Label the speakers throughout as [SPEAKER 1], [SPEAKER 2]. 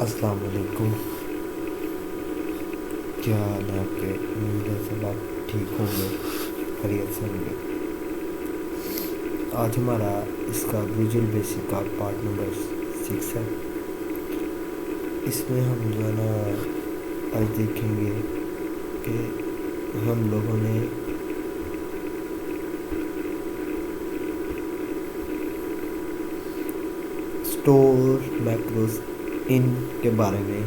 [SPEAKER 1] السلام علیکم، کیا حال ہے آپ کے؟ امید ہے سب آپ ٹھیک ہوں گے، خیریت سے ہوں گے۔ آج ہمارا اس کا ویژول بیسک کا پارٹ نمبر 6 ہے۔ اس میں ہم جو ہے نا آج دیکھیں گے کہ ہم لوگوں نے اسٹور میکروز ان کے بارے میں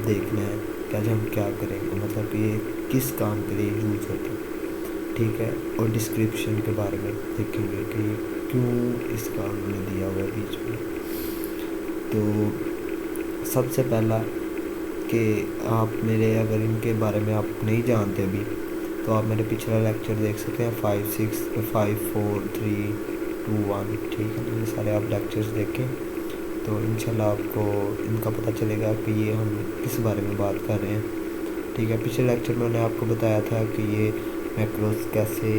[SPEAKER 1] دیکھنا ہے کہ آج ہم کیا کریں گے، مطلب کہ یہ کس کام کے لیے یوز ہوتا ہے، ٹھیک ہے۔ اور ڈسکرپشن کے بارے میں دیکھیں گے کہ کیوں اس کا ہم نے دیا ہوا ہے بیچ میں۔ تو سب سے پہلا کہ آپ میرے اگر ان کے بارے میں آپ نہیں جانتے ابھی تو آپ میرے پچھلا لیکچر دیکھ سکتے ہیں 5 6 5 4 3 2 1، ٹھیک ہے۔ یہ سارے آپ لیکچرز دیکھیں تو انشاءاللہ آپ کو ان کا پتہ چلے گا کہ یہ ہم کس بارے میں بات کر رہے ہیں، ٹھیک ہے۔ پچھلے لیکچر میں نے آپ کو بتایا تھا کہ یہ میکروز کیسے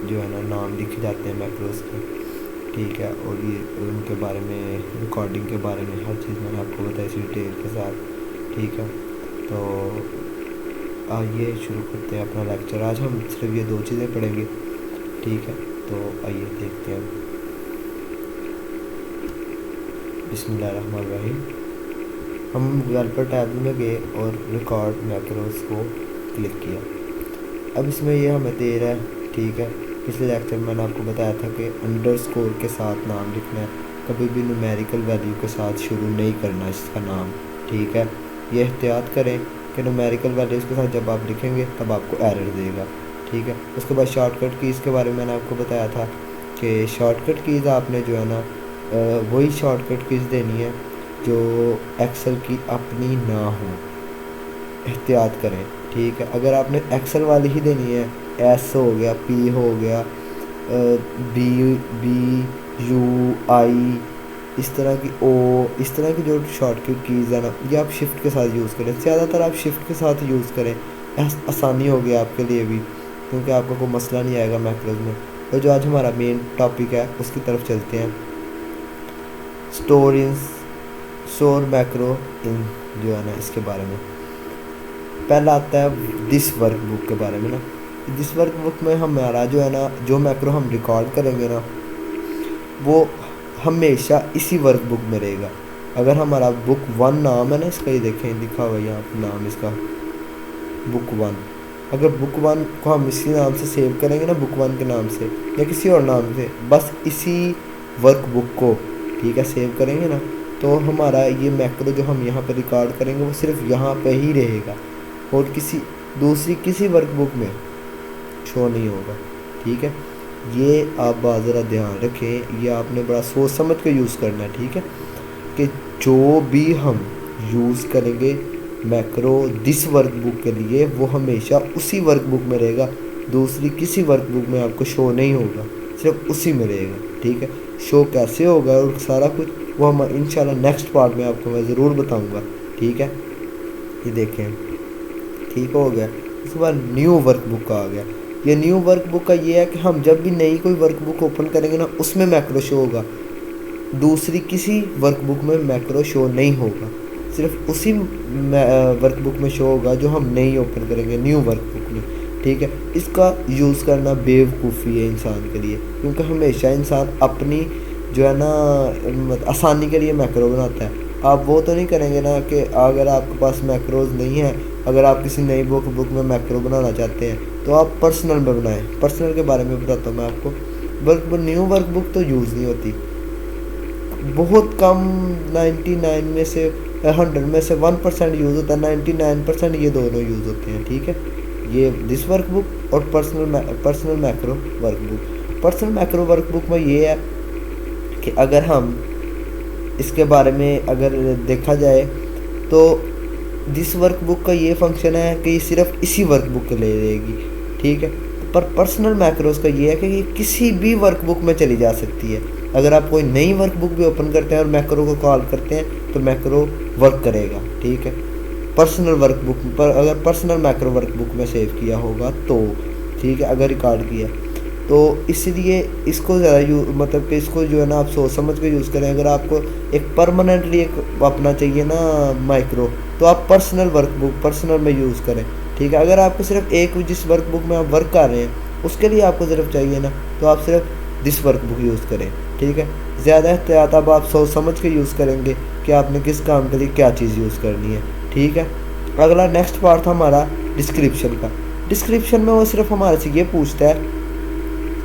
[SPEAKER 1] جو ہے نا نام لکھے جاتے ہیں میکروز کے، ٹھیک ہے۔ اور یہ ان کے بارے میں ریکارڈنگ کے بارے میں ہر چیز میں نے آپ کو بتائی اسی ڈیٹیل کے ساتھ، ٹھیک ہے۔ تو آئیے شروع کرتے ہیں اپنا لیکچر۔ آج ہم صرف یہ 2 چیزیں پڑھیں گے، ٹھیک ہے۔ تو آئیے دیکھتے ہیں۔ بسم اللہ الرحمن الرحیم۔ ہم ڈیولپر ٹیب میں گئے اور ریکارڈ میکروز کو کلک کیا۔ اب اس میں یہ ہمیں دے رہا ہے، ٹھیک ہے۔ پچھلے لیکچر میں نے آپ کو بتایا تھا کہ انڈرسکور کے ساتھ نام لکھنا ہے، کبھی بھی نومیریکل ویلیو کے ساتھ شروع نہیں کرنا اس کا نام، ٹھیک ہے۔ یہ احتیاط کریں کہ نومیریکل ویلیوز کے ساتھ جب آپ لکھیں گے تب آپ کو ایرر دے گا، ٹھیک ہے۔ اس کے بعد شارٹ کٹ کیز کے بارے میں نے آپ کو بتایا تھا کہ شارٹ کٹ کیز آپ نے جو ہے نا وہی شارٹ کٹ کیز دینی ہے جو ایکسل کی اپنی نہ ہو، احتیاط کریں، ٹھیک ہے۔ اگر آپ نے ایکسل والی ہی دینی ہے، ایس ہو گیا، پی ہو گیا، بی یو آئی، اس طرح کی او، اس طرح کی جو شارٹ کٹ کیز ہے نا یہ آپ شفٹ کے ساتھ یوز کریں۔ زیادہ تر آپ شفٹ کے ساتھ یوز کریں، آسانی ہوگی آپ کے لیے بھی، کیونکہ آپ کو کوئی مسئلہ نہیں آئے گا میکروز میں۔ اور جو آج ہمارا مین ٹاپک ہے اس کی طرف چلتے ہیں۔ اسٹور میکرو ان جو ہے نا اس کے بارے میں پہلا آتا ہے دس ورک بک کے بارے میں نا۔ دس ورک بک میں ہمارا جو ہے نا جو میکرو ہم ریکارڈ کریں گے نا وہ ہمیشہ اسی ورک بک میں رہے گا۔ اگر ہمارا بک 1 نام ہے نا اس کا، یہ دیکھیں لکھا ہوا یہاں نام اس کا بک 1، اگر بک 1 کو ہم اسی نام سے سیو کریں گے نا، بک 1 کے نام سے یا کسی اور نام سے، بس اسی ورک بک کو، ٹھیک ہے، سیو کریں گے نا، تو ہمارا یہ میکرو جو ہم یہاں پہ ریکارڈ کریں گے وہ صرف یہاں پہ ہی رہے گا اور دوسری ورک بک میں شو نہیں ہوگا، ٹھیک ہے۔ یہ آپ ذرا دھیان رکھیں، یہ آپ نے بڑا سوچ سمجھ کے یوز کرنا ہے، ٹھیک ہے، کہ جو بھی ہم یوز کریں گے میکرو دس ورک بک کے لیے وہ ہمیشہ اسی ورک بک میں رہے گا، دوسری کسی ورک بک میں آپ کو شو نہیں ہوگا، صرف اسی میں رہے گا، ٹھیک ہے۔ شو کیسے ہوگا اور سارا کچھ وہ ہم انشاءاللہ نیکسٹ پارٹ میں آپ کو میں ضرور بتاؤں گا، ٹھیک ہے۔ یہ دیکھیں ٹھیک ہو گیا۔ اس کے بعد نیو ورک بک کا آ گیا۔ یہ نیو ورک بک کا یہ ہے کہ ہم جب بھی نئی کوئی ورک بک اوپن کریں گے نا اس میں میکرو شو ہوگا، دوسری کسی ورک بک میں میکرو شو نہیں ہوگا، صرف اسی ورک بک میں شو ہوگا جو ہم نئی اوپن کریں گے، نیو ورک بک میں، ٹھیک ہے۔ اس کا یوز کرنا بیوقوفی ہے انسان کے لیے، کیونکہ ہمیشہ انسان اپنی جو ہے نا آسانی کے لیے میکرو بناتا ہے۔ آپ وہ تو نہیں کریں گے نا کہ اگر آپ کے پاس میکروز نہیں ہے، اگر آپ کسی نئی بک میں میکرو بنانا چاہتے ہیں تو آپ پرسنل میں بنائیں۔ پرسنل کے بارے میں بتاتا ہوں میں آپ کو۔ نیو ورک بک تو یوز نہیں ہوتی، بہت کم 99 میں سے 100 میں سے 1% یوز ہوتا ہے، 99% یہ دونوں یوز ہوتے ہیں، ٹھیک ہے۔ یہ دس ورک بک اور پرسنل میکرو ورک بک۔ پرسنل میکرو ورک بک میں یہ ہے کہ اگر ہم اس کے بارے میں اگر دیکھا جائے تو دس ورک بک کا یہ فنکشن ہے کہ یہ صرف اسی ورک بک کے لے رہے گی، ٹھیک ہے۔ پر پرسنل میکروز کا یہ ہے کہ یہ کسی بھی ورک بک میں چلی جا سکتی ہے۔ اگر آپ کوئی نئی ورک بک بھی اوپن کرتے ہیں اور میکرو کو کال کرتے ہیں تو میکرو ورک کرے گا، ٹھیک ہے۔ پرسنل ورک بک پر اگر پرسنل میکرو ورک بک میں سیو کیا ہوگا تو، ٹھیک ہے، اگر ریکارڈ کیا تو اس لیے اس کو ذرا مطلب کہ اس کو جو ہے نا آپ سوچ سمجھ کے یوز کریں. اگر آپ کو ایک پرماننٹلی ایک اپنا چاہیے نا مائکرو, تو آپ پرسنل ورک بک پرسنل میں یوز کریں, ٹھیک ہے. اگر آپ کو صرف ایک جس ورک بک میں آپ ورک کر رہے ہیں اس کے لیے آپ کو صرف چاہیے نا, تو آپ صرف دس ورک بک یوز کریں, ٹھیک ہے. زیادہ احتیاط اب آپ سوچ سمجھ کے یوز کریں گے کہ آپ نے کس کام کے لیے کیا چیز یوز کرنی ہے, ٹھیک ہے. اگلا نیکسٹ پارٹ تھا ہمارا ڈسکرپشن کا. ڈسکرپشن میں وہ صرف ہمارے سے یہ پوچھتا ہے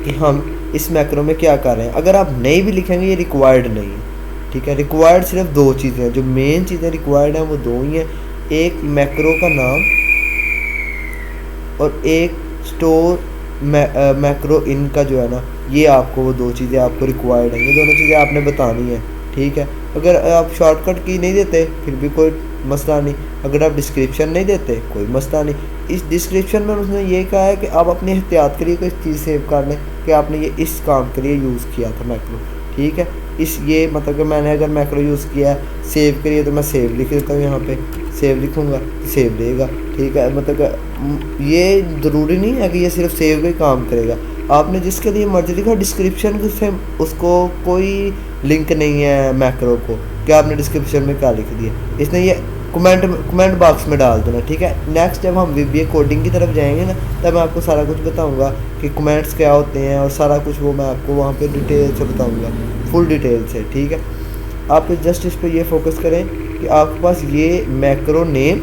[SPEAKER 1] کہ ہم اس میکرو میں کیا کر رہے ہیں. اگر آپ نہیں بھی لکھیں گے یہ ریکوائرڈ نہیں ہے, ٹھیک ہے. ریکوائرڈ صرف دو چیزیں ہیں, جو مین چیزیں ریکوائرڈ ہیں وہ دو ہی ہیں, ایک میکرو کا نام اور ایک اسٹور میکرو ان کا جو ہے نا, یہ آپ کو وہ دو چیزیں آپ کو ریکوائرڈ ہیں, یہ دونوں چیزیں آپ نے بتانی ہیں, ٹھیک ہے. اگر آپ شارٹ کٹ کی نہیں دیتے پھر بھی کوئی مسئلہ نہیں, اگر آپ ڈسکرپشن نہیں دیتے کوئی مسئلہ نہیں. اس ڈسکرپشن میں اس نے یہ کہا ہے کہ آپ اپنی احتیاط کے لیے کوئی چیز سیو کر لیں کہ آپ نے یہ اس کام کے لیے یوز کیا تھا میکرو, ٹھیک ہے. اس یہ مطلب کہ میں نے اگر میکرو یوز کیا ہے سیو کے لیے تو میں سیو لکھ دیتا ہوں, یہاں پہ سیو لکھوں گا تو سیو دے گا, ٹھیک ہے. مطلب کہ یہ ضروری نہیں ہے کہ یہ صرف سیو کا ہی کام کرے گا. آپ نے جس کے لیے مرضی لکھا, ڈسکرپشن سے اس کو کوئی لنک نہیں ہے میکرو کو کہ آپ نے ڈسکرپشن میں کیا لکھ دیا, اس نے یہ کمنٹ باکس میں ڈال دینا, ٹھیک ہے. نیکسٹ جب ہم VBA کوڈنگ کی طرف جائیں گے نا, تب میں آپ کو سارا کچھ بتاؤں گا کہ کمنٹس کیا ہوتے ہیں اور سارا کچھ وہ میں آپ کو وہاں پہ ڈیٹیل سے بتاؤں گا, فل ڈیٹیل سے, ٹھیک ہے. آپ جسٹ اس پہ یہ فوکس کریں کہ آپ کے پاس یہ میکرو نیم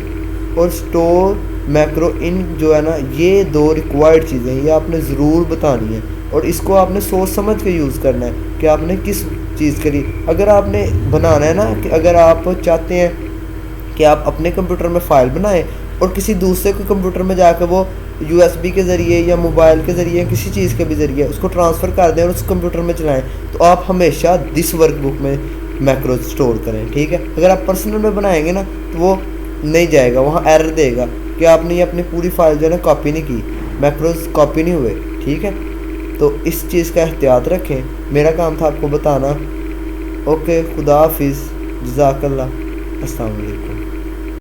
[SPEAKER 1] اور اسٹور میکرو ان جو ہے نا, یہ دو ریکوائرڈ چیزیں ہیں, یہ آپ نے ضرور بتانی ہے, اور اس کو آپ نے سوچ سمجھ کے یوز کرنا ہے کہ آپ نے کس چیز کے لیے. اگر آپ نے بنانا ہے نا, کہ اگر آپ چاہتے ہیں کہ آپ اپنے کمپیوٹر میں فائل بنائیں اور کسی دوسرے کے کمپیوٹر میں جا کے وہ USB کے ذریعے یا موبائل کے ذریعے کسی چیز کے بھی ذریعے اس کو ٹرانسفر کر دیں اور اس کمپیوٹر میں چلائیں, تو آپ ہمیشہ دس ورک بک میں میکرو اسٹور کریں, ٹھیک ہے. اگر آپ پرسنل میں بنائیں گے نا تو وہ نہیں جائے گا, وہاں ایرر دے گا کہ آپ نے یہ اپنی پوری فائل جو ہے نا کاپی نہیں کی, میکروز کاپی نہیں ہوئے, ٹھیک ہے. تو اس چیز کا احتیاط رکھیں. میرا کام تھا آپ کو بتانا. اوکے, خدا حافظ, جزاک اللہ, السلام علیکم.